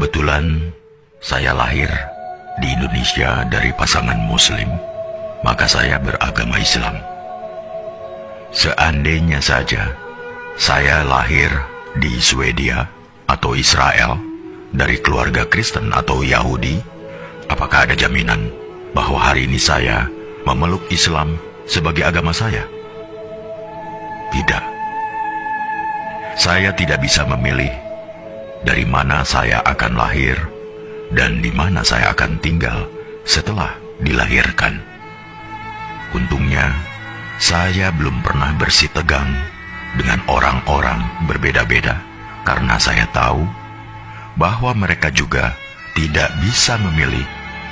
Kebetulan saya lahir di Indonesia dari pasangan Muslim, maka saya beragama Islam. Seandainya saja saya lahir di Swedia atau Israel dari keluarga Kristen atau Yahudi, apakah ada jaminan bahwa hari ini saya memeluk Islam sebagai agama saya? Tidak. Saya tidak bisa memilih dari mana saya akan lahir dan di mana saya akan tinggal setelah dilahirkan. Untungnya, saya belum pernah bersitegang dengan orang-orang berbeda-beda karena saya tahu bahwa mereka juga tidak bisa memilih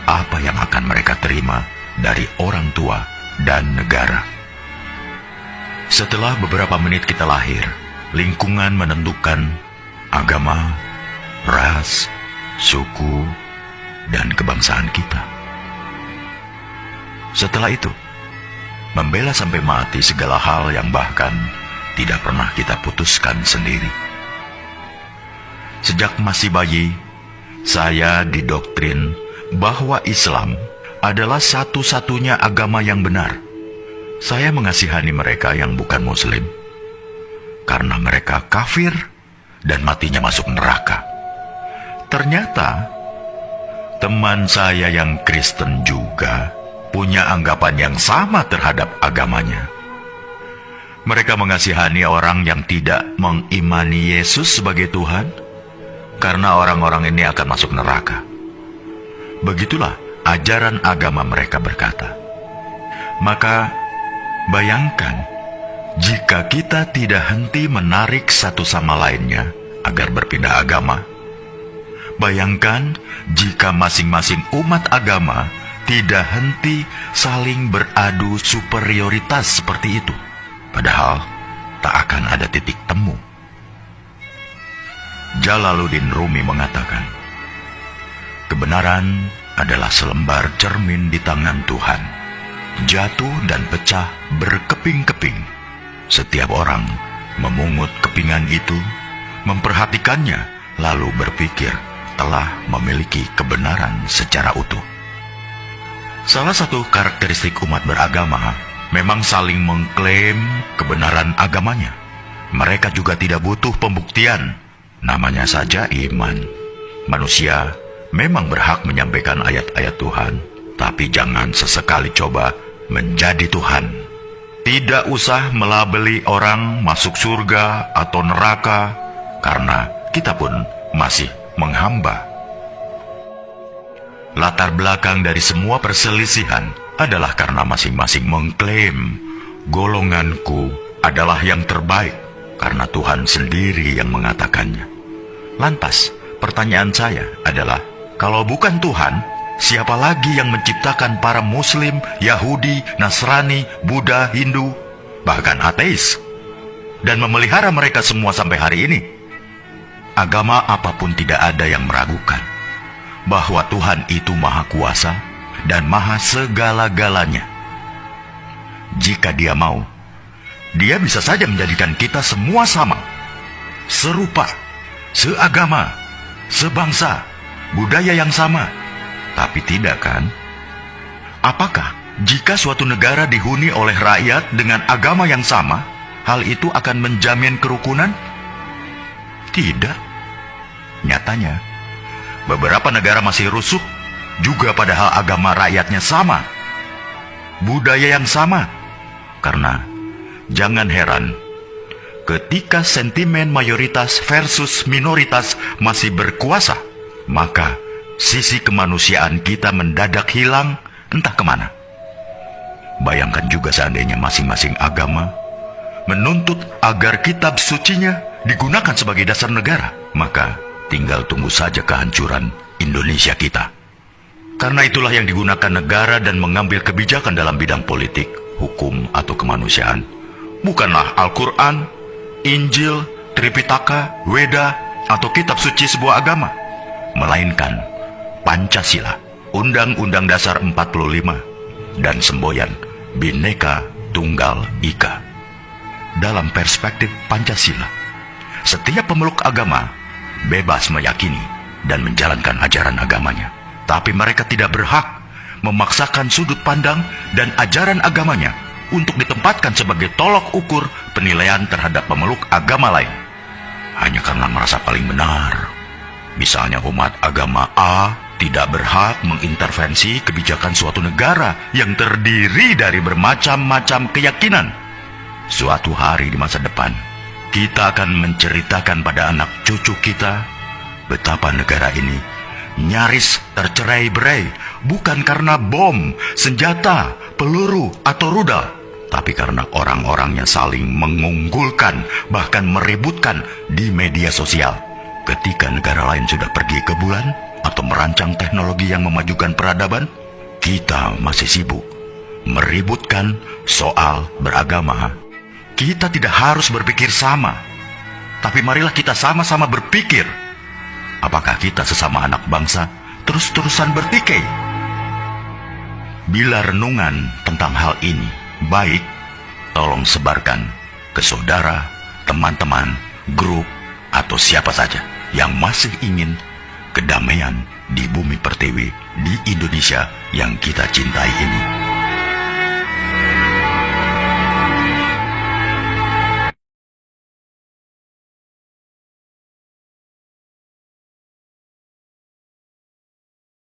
apa yang akan mereka terima dari orang tua dan negara. Setelah beberapa menit kita lahir, lingkungan menentukan agama, ras, suku, dan kebangsaan kita. Setelah itu, membela sampai mati segala hal yang bahkan tidak pernah kita putuskan sendiri. Sejak masih bayi, saya didoktrin bahwa Islam adalah satu-satunya agama yang benar. Saya mengasihani mereka yang bukan Muslim, karena mereka kafir dan matinya masuk neraka. Ternyata, teman saya yang Kristen juga punya anggapan yang sama terhadap agamanya. Mereka mengasihani orang yang tidak mengimani Yesus sebagai Tuhan, karena orang-orang ini akan masuk neraka. Begitulah ajaran agama mereka berkata. Maka, bayangkan, jika kita tidak henti menarik satu sama lainnya agar berpindah agama. Bayangkan jika masing-masing umat agama tidak henti saling beradu superioritas seperti itu. Padahal tak akan ada titik temu. Jalaluddin Rumi mengatakan, kebenaran adalah selembar cermin di tangan Tuhan, jatuh dan pecah berkeping-keping. Setiap orang memungut kepingan itu, memperhatikannya, lalu berpikir telah memiliki kebenaran secara utuh. Salah satu karakteristik umat beragama memang saling mengklaim kebenaran agamanya. Mereka juga tidak butuh pembuktian, namanya saja iman. Manusia memang berhak menyampaikan ayat-ayat Tuhan, tapi jangan sesekali coba menjadi Tuhan. Tidak usah melabeli orang masuk surga atau neraka, karena kita pun masih menghamba. Latar belakang dari semua perselisihan adalah karena masing-masing mengklaim golonganku adalah yang terbaik, karena Tuhan sendiri yang mengatakannya. Lantas, pertanyaan saya adalah, kalau bukan Tuhan, siapa lagi yang menciptakan para Muslim, Yahudi, Nasrani, Buddha, Hindu, bahkan ateis, dan memelihara mereka semua sampai hari ini? Agama apapun tidak ada yang meragukan bahwa Tuhan itu Maha Kuasa dan Maha Segala-galanya. Jika Dia mau, Dia bisa saja menjadikan kita semua sama, serupa, seagama, sebangsa, budaya yang sama. Tapi tidak kan? Apakah jika suatu negara dihuni oleh rakyat dengan agama yang sama, hal itu akan menjamin kerukunan? Tidak. Nyatanya, beberapa negara masih rusuh, juga padahal agama rakyatnya sama, budaya yang sama. Karena, jangan heran, ketika sentimen mayoritas versus minoritas masih berkuasa, maka sisi kemanusiaan kita mendadak hilang entah kemana. Bayangkan juga seandainya masing-masing agama menuntut agar kitab sucinya digunakan sebagai dasar negara, maka tinggal tunggu saja kehancuran Indonesia kita. Karena itulah yang digunakan negara dan mengambil kebijakan dalam bidang politik, hukum, atau kemanusiaan. Bukanlah Al-Quran, Injil, Tripitaka, Weda, atau kitab suci sebuah agama, melainkan Pancasila, Undang-Undang Dasar 45, dan semboyan Bhinneka Tunggal Ika. Dalam perspektif Pancasila, setiap pemeluk agama bebas meyakini dan menjalankan ajaran agamanya. Tapi mereka tidak berhak memaksakan sudut pandang dan ajaran agamanya untuk ditempatkan sebagai tolok ukur penilaian terhadap pemeluk agama lain, hanya karena merasa paling benar. Misalnya umat agama A tidak berhak mengintervensi kebijakan suatu negara yang terdiri dari bermacam-macam keyakinan. Suatu hari di masa depan, kita akan menceritakan pada anak cucu kita betapa negara ini nyaris tercerai-berai bukan karena bom, senjata, peluru, atau rudal, tapi karena orang-orangnya saling mengunggulkan, bahkan meributkan di media sosial. Ketika negara lain sudah pergi ke bulan atau merancang teknologi yang memajukan peradaban, kita masih sibuk meributkan soal beragama. Kita tidak harus berpikir sama, tapi marilah kita sama-sama berpikir. Apakah kita sesama anak bangsa terus-terusan bertikai? Bila renungan tentang hal ini baik, tolong sebarkan ke saudara, teman-teman, grup, atau siapa saja yang masih ingin kedamaian di bumi pertiwi di Indonesia yang kita cintai ini.